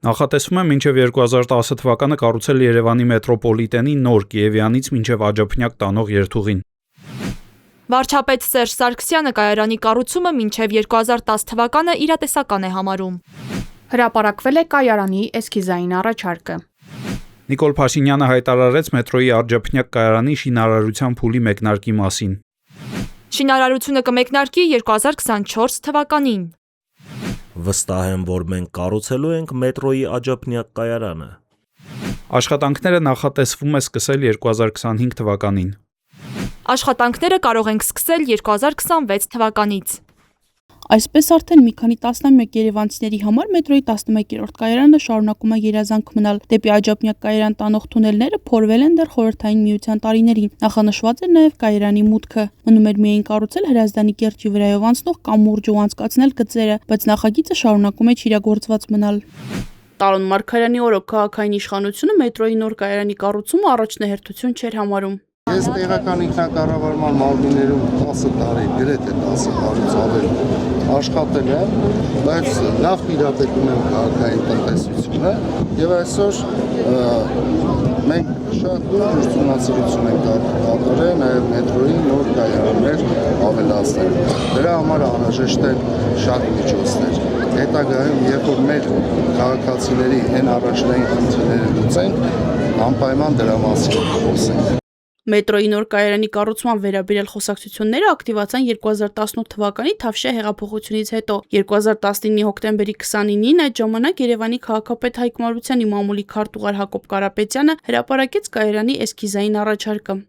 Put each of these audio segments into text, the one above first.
Նախատեսվում է մինչև 2010 թվականը կառուցել Երևանի մետրոպոլիտենի նոր Կիևյանից մինչև Աջափնյակ տանող երթուղին։ Վարչապետ Սերժ Սարգսյանը կայարանի կառուցումը մինչև 2010 թվականը իրատեսական է համարում։ Հրապարակվել է կայարանի էսքիզային առաջարկը։ Նիկոլ Փաշինյանը հայտարարեց մետրոյի Աջափնյակ կայարանի շինարարության փուլի մեկնարկի մասին։ Շինարարությունը կմեկնարկի 2024 թվականին։ Վստահ եմ, որ մենք կառուցելու ենք մետրոյի Աջափնյակ կայարանը։ Աշխատանքները նախատեսվում է սկսել 2025 թվականին։ Աշխատանքները կարող ենք սկսել 2026 թվականից։ Այսպես արդեն մի քանի տասնամյակ երևանցիների համար մետրոյի 11-րդ կայարանը շարունակում է երազանք մնալ։ Դեպի Աջափնյակ կայարան տանող թունելները փորվել են դեռ Խորհրդային Միության տարիներին։ Նախանշված էր նաև կայարանի մուտքը։ Մնում էր միայն կառուցել Հրազդանի կիրճի վրայով անցնող կամուրջը ու անցկացնել գծերը, բայց նախագիծը շարունակում է չիրագործված մնալ։ Տարոն Մարգարյանի օրոք քաղաքային իշխանությունը մետրոյի նոր կայարանի կառուցումը առաջնահերթություն չէր համարում։ Ես տեղական ինքնակառավարման մարմիններում 10 տարի, գրեթե 10 տարուց ավել աշխատել եմ, բայց լավ տիրապետում եմ քաղաքային տնտեսությունը եւ այսօր մենք շատ լավ ուսումնասիրություն ենք կատարել նաեւ մետրոյի նոր կայարաններ ավելացնել։ Դրա համար անհրաժեշտ են շատ միջոցներ։ Հետագայում, երբ որ մեր քաղաքացիների այն առաջնային խնդիրները լուծենք, անպայման դրա մասին խոսենք։ Մետրոյի նոր կայարանի կառուցման վերաբերյալ խոսակցությունները ակտիվացան 2018 թվականի Թավշյա հեղափոխությունից հետո։ 2019-ի հոկտեմբերի 29-ին այդ ժամանակ Երևանի քաղաքապետ Հայկ Մարությանի մամուլի քարտուղար Հակոբ Կարապետյանը հրապարակեց կայարանի էսքիզային առաջարկը։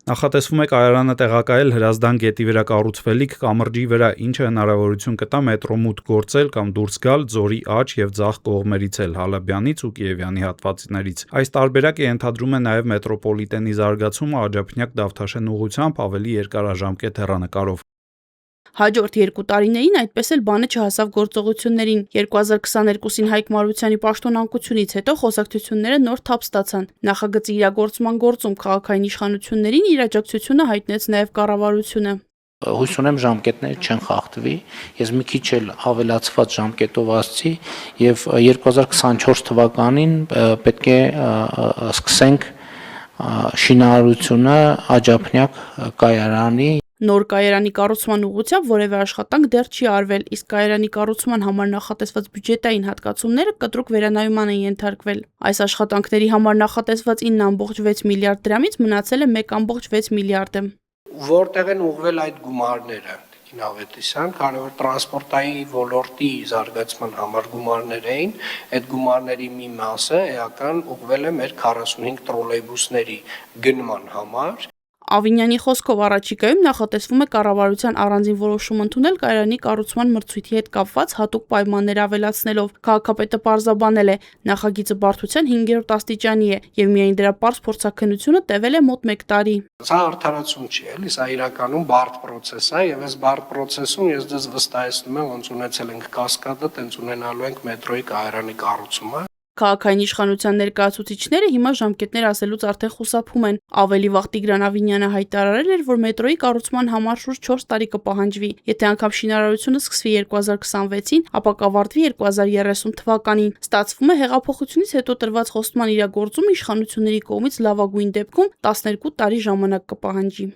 Նախատեսվում է կայարանը տեղակայել Հրազդան գետի վրա կառուցվելիք կամրջի վրա, ինչը հնարավորություն կտա մետրո մուտք գործել կամ դուրս գալ Ձորի աջ եւ ձախ կողմերից էլ Հալաբյանից ու Կիևյանի հատվածներից։ Այս տարբերակը ենթադրում է նաեւ մետրոպոլիտենի զարգացումը Աջափնյակ Դավթաշեն ուղղությամբ ավելի երկարաժամկետ հեռանկարով։ Հաջորդ 2 տարիներին այդպես էլ բանը չհասավ գործողություններին։ 2022-ին Հայկ Մարությանի պաշտոնանկությունից հետո խոսակցությունները նոր թափ ստացան։ Նախագծի իրագործման գործում քաղաքային իշխանություններին իր աջակցությունը հայտնեց նաև կառավարությունը։ Հույս ունեմ ժամկետները չեն խախտվի։ Ես մի քիչ էլ ավելացված ժամկետով ասացի եւ 2024 թվականին պետք է սկսենք շինարարությունը Աջափնյակ կայարանի։ Նոր կայարանի կառուցման ուղղությամբ որևէ աշխատանք դեռ չի արվել, իսկ կայարանի կառուցման համար նախատեսված բյուջետային հատկացումները կտրուկ վերանայման են ենթարկվել։ Այս աշխատանքների համար նախատեսված 9.6 միլիարդ դրամից մնացել է 1.6 միլիարդը։ Որտեղ են ուղղվել այդ գումարները, Ավետիսյան, քանի որ տրանսպորտային ոլորտի զարգացման համար գումարներ էին, այդ գումարների մի մասը էական ուղղվել է մեր 45 տրոլեյբուսների գնման համար։ Ավինյանի խոսքով առաջիկայում նախատեսվում է կառավարության առանձին որոշում ընդունել կայարանի կառուցման մրցույթի հետ կապված հատուկ պայմաններ ավելացնելով։ Քաղաքապետը պարզաբանել է, նախագիծը բարդության 5-րդ աստիճանի է եւ միայն դրա պարզ փորձաքննությունը տևել է մոտ 1 տարի։ Սա արդարացում չի, էլի, սա իրականում բարդ process է եւ այս բարդ process-ում ես դες վստահեցնում եմ, ոնց ունեցել ենք կասկադը, տենց ունենալու ենք մետրոյի կայարանի կառուցումը։ Քաղաքային իշխանության ներկայացուցիչները հիմա ժամկետներ ասելուց արդեն խուսափում են։ Ավելի վաղ Տիգրան Ավինյանը հայտարարել էր, որ մետրոյի կառուցման համար շուրջ 4 տարի կպահանջվի։ Եթե անգամ շինարարությունը սկսվի 2026-ին, ապա կավարտվի 2030 թվականին։ Ստացվում է հեղափոխությունից հետո տրված խոստման իրագործումը իշխանությունների կողմից լավագույն դեպքում 12 տարի ժամանակ կպահանջի։